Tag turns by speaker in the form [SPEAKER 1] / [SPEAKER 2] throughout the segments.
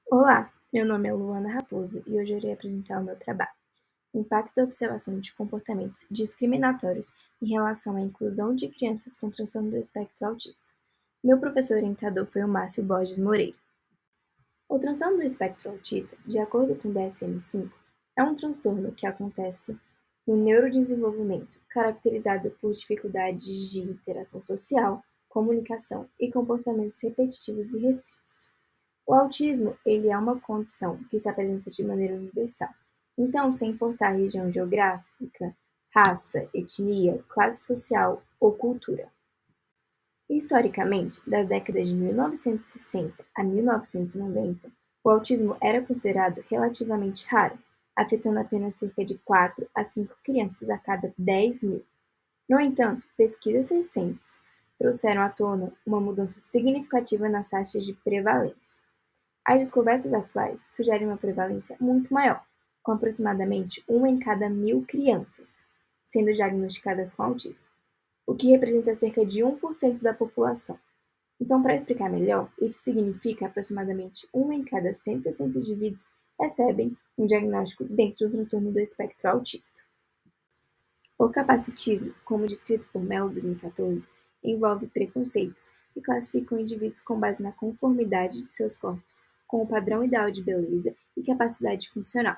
[SPEAKER 1] Olá, meu nome é Luana Raposo e hoje eu irei apresentar o meu trabalho. O impacto da observação de comportamentos discriminatórios em relação à inclusão de crianças com transtorno do espectro autista. Meu professor orientador foi o Márcio Borges Moreira. O transtorno do espectro autista, de acordo com o DSM-5, é um transtorno que acontece no neurodesenvolvimento, caracterizado por dificuldades de interação social, comunicação e comportamentos repetitivos e restritos. O autismo, ele é uma condição que se apresenta de maneira universal. Então, sem importar região geográfica, raça, etnia, classe social ou cultura. Historicamente, das décadas de 1960 a 1990, o autismo era considerado relativamente raro, afetando apenas cerca de 4 a 5 crianças a cada 10 mil. No entanto, pesquisas recentes trouxeram à tona uma mudança significativa nas taxas de prevalência. As descobertas atuais sugerem uma prevalência muito maior, com aproximadamente 1 em cada 1.000 crianças sendo diagnosticadas com autismo, o que representa cerca de 1% da população. Então, para explicar melhor, isso significa que aproximadamente 1 em cada 160 indivíduos recebem um diagnóstico dentro do transtorno do espectro autista. O capacitismo, como descrito por Mello em 2014, envolve preconceitos que classificam indivíduos com base na conformidade de seus corpos com o padrão ideal de beleza e capacidade funcional.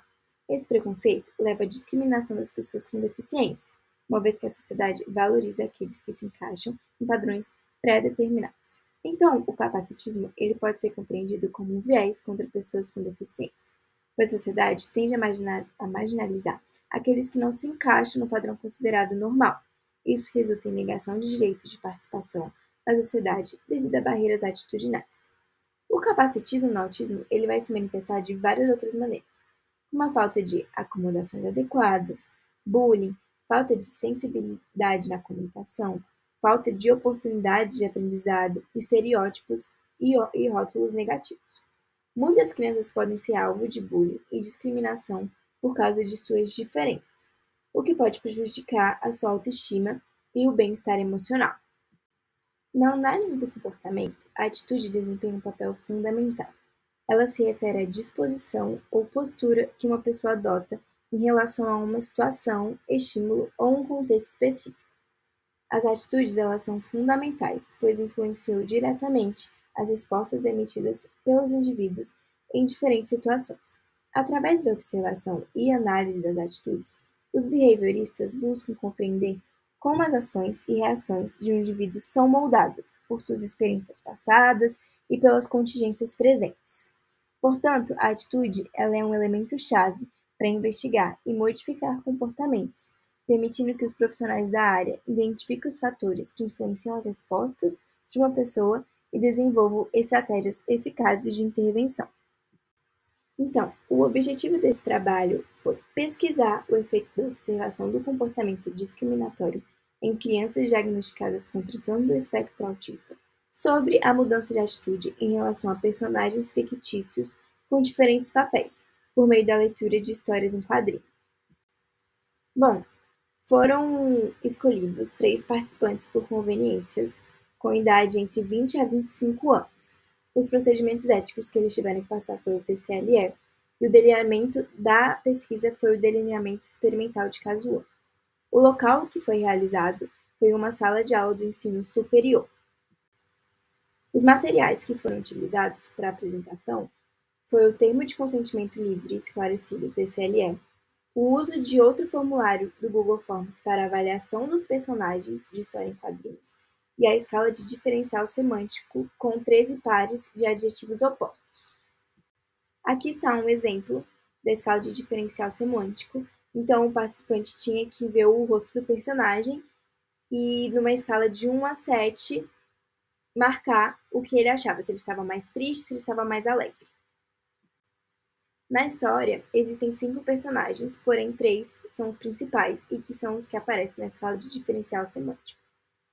[SPEAKER 1] Esse preconceito leva à discriminação das pessoas com deficiência, uma vez que a sociedade valoriza aqueles que se encaixam em padrões pré-determinados. Então, o capacitismo ele pode ser compreendido como um viés contra pessoas com deficiência, pois a sociedade tende a marginalizar aqueles que não se encaixam no padrão considerado normal. Isso resulta em negação de direitos de participação na sociedade devido a barreiras atitudinais. O capacitismo no autismo ele vai se manifestar de várias outras maneiras, como a falta de acomodações adequadas, bullying, falta de sensibilidade na comunicação, falta de oportunidades de aprendizado, estereótipos e rótulos negativos. Muitas crianças podem ser alvo de bullying e discriminação por causa de suas diferenças, o que pode prejudicar a sua autoestima e o bem-estar emocional. Na análise do comportamento, a atitude desempenha um papel fundamental. Ela se refere à disposição ou postura que uma pessoa adota em relação a uma situação, estímulo ou um contexto específico. As atitudes elas são fundamentais, pois influenciam diretamente as respostas emitidas pelos indivíduos em diferentes situações. Através da observação e análise das atitudes, os behavioristas buscam compreender como as ações e reações de um indivíduo são moldadas por suas experiências passadas e pelas contingências presentes. Portanto, a atitude ela é um elemento-chave para investigar e modificar comportamentos, permitindo que os profissionais da área identifiquem os fatores que influenciam as respostas de uma pessoa e desenvolvam estratégias eficazes de intervenção. Então, o objetivo desse trabalho foi pesquisar o efeito da observação do comportamento discriminatório em crianças diagnosticadas com transtorno do espectro autista sobre a mudança de atitude em relação a personagens fictícios com diferentes papéis, por meio da leitura de histórias em quadrinhos. Bom, foram escolhidos 3 participantes por conveniências, com idade entre 20 a 25 anos. Os procedimentos éticos que eles tiveram que passar foi o TCLE, e o delineamento da pesquisa foi o delineamento experimental de caso 1. O local que foi realizado foi uma sala de aula do ensino superior. Os materiais que foram utilizados para a apresentação foi o Termo de Consentimento Livre e Esclarecido, TCLE, o uso de outro formulário do Google Forms para avaliação dos personagens de história em quadrinhos e a escala de diferencial semântico com 13 pares de adjetivos opostos. Aqui está um exemplo da escala de diferencial semântico. Então, o participante tinha que ver o rosto do personagem e, numa escala de 1 a 7, marcar o que ele achava, se ele estava mais triste, se ele estava mais alegre. Na história, existem 5 personagens, porém 3 são os principais e que são os que aparecem na escala de diferencial semântico.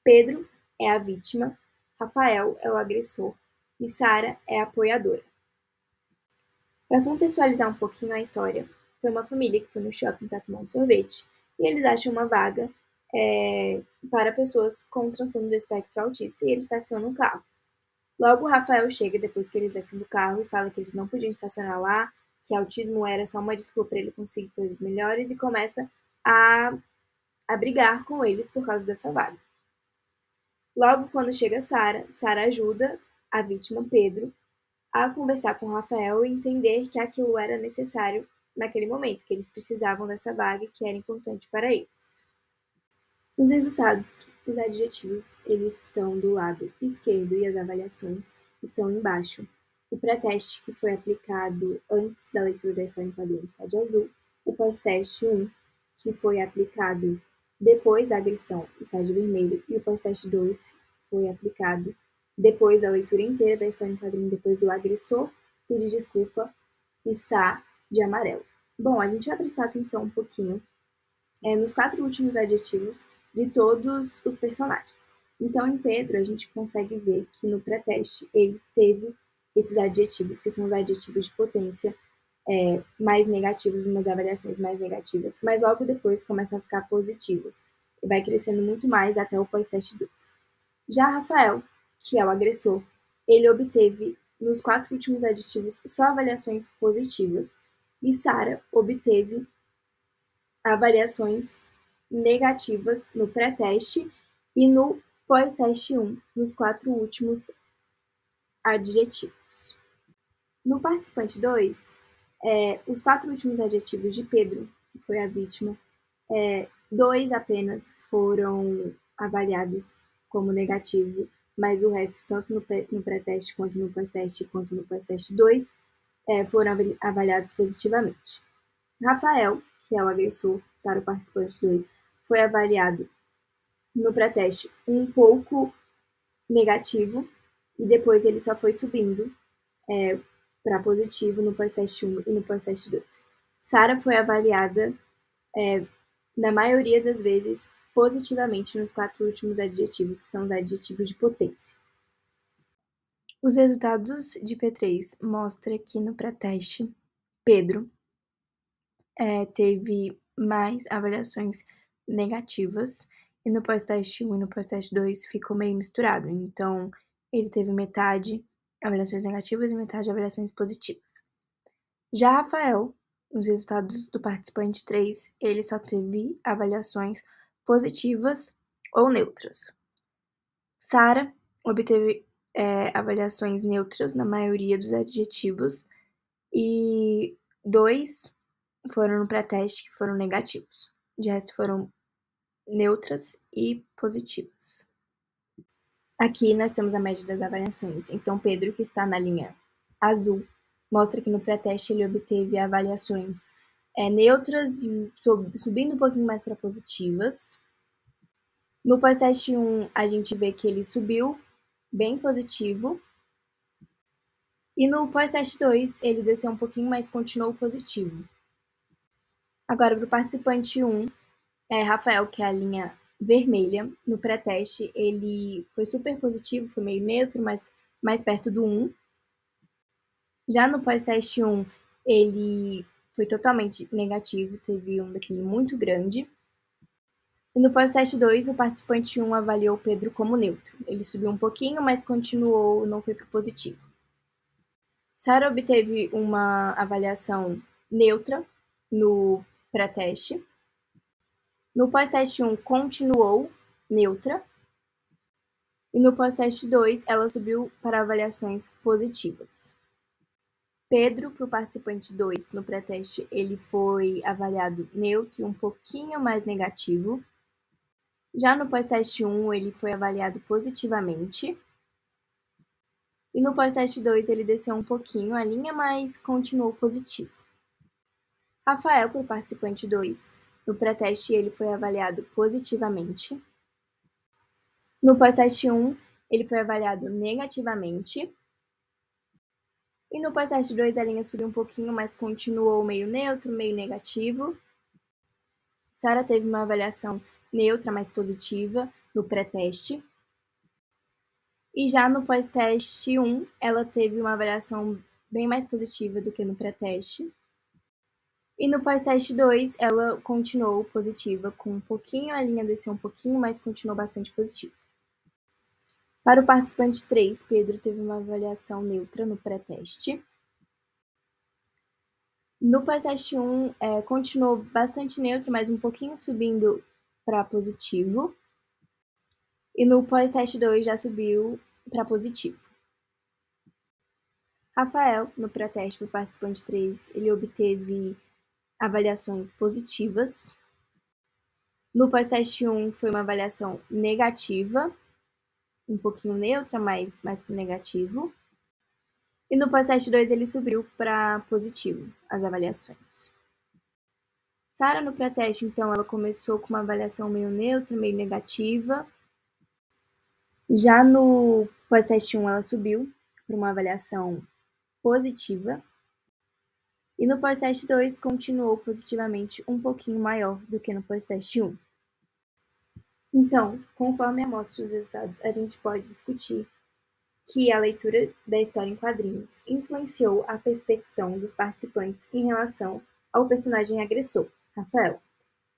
[SPEAKER 1] Pedro é a vítima, Rafael é o agressor e Sara é a apoiadora. Para contextualizar um pouquinho a história, foi uma família que foi no shopping para tomar um sorvete e eles acham uma vaga para pessoas com transtorno do espectro autista e eles estacionam um carro. Logo, o Rafael chega depois que eles descem do carro e fala que eles não podiam estacionar lá, que autismo era só uma desculpa para ele conseguir coisas melhores e começa a brigar com eles por causa dessa vaga. Logo, quando chega Sara, Sara ajuda a vítima, Pedro, a conversar com o Rafael e entender que aquilo era necessário naquele momento, que eles precisavam dessa vaga e que era importante para eles. Os resultados, os adjetivos, eles estão do lado esquerdo e as avaliações estão embaixo. O pré-teste que foi aplicado antes da leitura da história em quadrinhos está de azul. O pós-teste 1, que foi aplicado depois da agressão, está de vermelho. E o pós-teste 2 foi aplicado depois da leitura inteira da história em quadrinho, depois do agressor pedir desculpa, está de amarelo. Bom, a gente vai prestar atenção um pouquinho nos 4 últimos adjetivos de todos os personagens. Então, em Pedro, a gente consegue ver que no pré-teste ele teve esses adjetivos, que são os adjetivos de potência mais negativos, umas avaliações mais negativas, mas logo depois começam a ficar positivos e vai crescendo muito mais até o pós-teste 2. Já Rafael, que é o agressor, ele obteve nos 4 últimos adjetivos só avaliações positivas e Sara obteve avaliações negativas no pré-teste e no pós-teste 1, nos 4 últimos adjetivos. No participante 2, os 4 últimos adjetivos de Pedro, que foi a vítima, 2 apenas foram avaliados como negativo, mas o resto, tanto no pré-teste quanto no pós-teste, quanto no pós-teste 2, foram avaliados positivamente. Rafael, que é o agressor para o participante 2, foi avaliado no pré-teste um pouco negativo e depois ele só foi subindo para positivo no pós-teste 1 e no pós-teste 2. Sara foi avaliada, na maioria das vezes, positivamente nos 4 últimos adjetivos, que são os adjetivos de potência. Os resultados de P3 mostram que no pré-teste, Pedro teve mais avaliações negativas, e no pós-teste 1 e no pós-teste 2 ficou meio misturado. Então, ele teve metade avaliações negativas e metade avaliações positivas. Já Rafael, nos resultados do participante 3, ele só teve avaliações positivas ou neutras. Sara obteve avaliações neutras na maioria dos adjetivos e 2 foram no pré-teste que foram negativos. De resto foram neutras e positivas. Aqui nós temos a média das avaliações. Então, Pedro, que está na linha azul, mostra que no pré-teste ele obteve avaliações neutras e subindo um pouquinho mais para positivas. No pós-teste 1, a gente vê que ele subiu bem positivo. E no pós-teste 2, ele desceu um pouquinho, mas continuou positivo. Agora, para o participante 1, Rafael, que é a linha vermelha, no pré-teste ele foi super positivo, foi meio neutro, mas mais perto do 1. Já no pós-teste 1, ele foi totalmente negativo, teve um declínio muito grande. E no pós-teste 2, o participante 1 avaliou o Pedro como neutro. Ele subiu um pouquinho, mas continuou, não foi para positivo. Sara obteve uma avaliação neutra no pré-teste. No pós-teste 1, continuou neutra. E no pós-teste 2, ela subiu para avaliações positivas. Pedro, para o participante 2, no pré-teste, ele foi avaliado neutro e um pouquinho mais negativo. Já no pós-teste 1, ele foi avaliado positivamente. E no pós-teste 2, ele desceu um pouquinho a linha, mas continuou positivo. Rafael, para o participante 2, no pré-teste, ele foi avaliado positivamente. No pós-teste 1, ele foi avaliado negativamente. E no pós-teste 2, a linha subiu um pouquinho, mas continuou meio neutro, meio negativo. Sara teve uma avaliação neutra, mais positiva, no pré-teste. E já no pós-teste 1, ela teve uma avaliação bem mais positiva do que no pré-teste. E no pós-teste 2, ela continuou positiva, com um pouquinho, a linha desceu um pouquinho, mas continuou bastante positiva. Para o participante 3, Pedro teve uma avaliação neutra no pré-teste. No pós-teste 1, continuou bastante neutro, mas um pouquinho subindo para positivo. E no pós-teste 2 já subiu para positivo. Rafael, no pré-teste para o participante 3, ele obteve avaliações positivas. No pós-teste 1 foi uma avaliação negativa, um pouquinho neutra, mas mais para negativo. E no pós-teste 2 ele subiu para positivo, as avaliações. Sara, no pré-teste, então, ela começou com uma avaliação meio neutra, meio negativa. Já no pós-teste 1 ela subiu para uma avaliação positiva. E no pós-teste 2 continuou positivamente um pouquinho maior do que no pós-teste 1. Então, conforme amostra os resultados, a gente pode discutir que a leitura da história em quadrinhos influenciou a percepção dos participantes em relação ao personagem agressor, Rafael.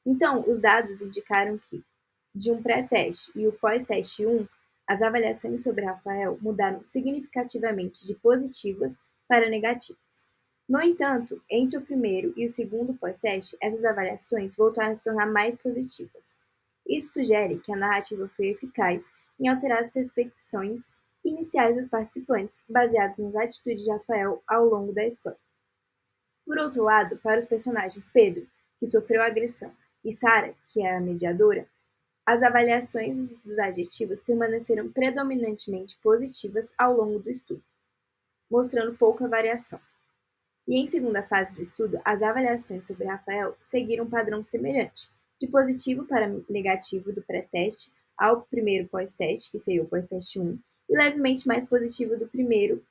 [SPEAKER 1] Então, os dados indicaram que, de um pré-teste e o pós-teste 1, as avaliações sobre Rafael mudaram significativamente de positivas para negativas. No entanto, entre o primeiro e o segundo pós-teste, essas avaliações voltaram a se tornar mais positivas. Isso sugere que a narrativa foi eficaz em alterar as percepções iniciais dos participantes, baseadas nas atitudes de Rafael ao longo da história. Por outro lado, para os personagens Pedro, que sofreu a agressão, e Sara, que é a mediadora, as avaliações dos adjetivos permaneceram predominantemente positivas ao longo do estudo, mostrando pouca variação. E em segunda fase do estudo, as avaliações sobre Rafael seguiram um padrão semelhante, de positivo para negativo do pré-teste ao primeiro pós-teste, que seria o pós-teste 1, e levemente mais positivo do primeiro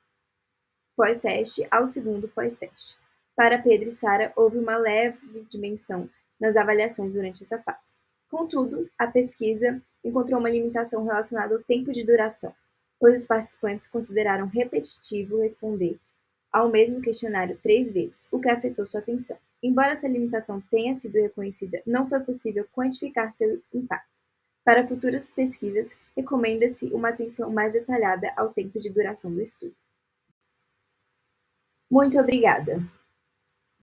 [SPEAKER 1] pós-teste ao segundo pós-teste. Para Pedro e Sara, houve uma leve dimensão nas avaliações durante essa fase. Contudo, a pesquisa encontrou uma limitação relacionada ao tempo de duração, pois os participantes consideraram repetitivo responder ao mesmo questionário 3 vezes, o que afetou sua atenção. Embora essa limitação tenha sido reconhecida, não foi possível quantificar seu impacto. Para futuras pesquisas, recomenda-se uma atenção mais detalhada ao tempo de duração do estudo. Muito obrigada!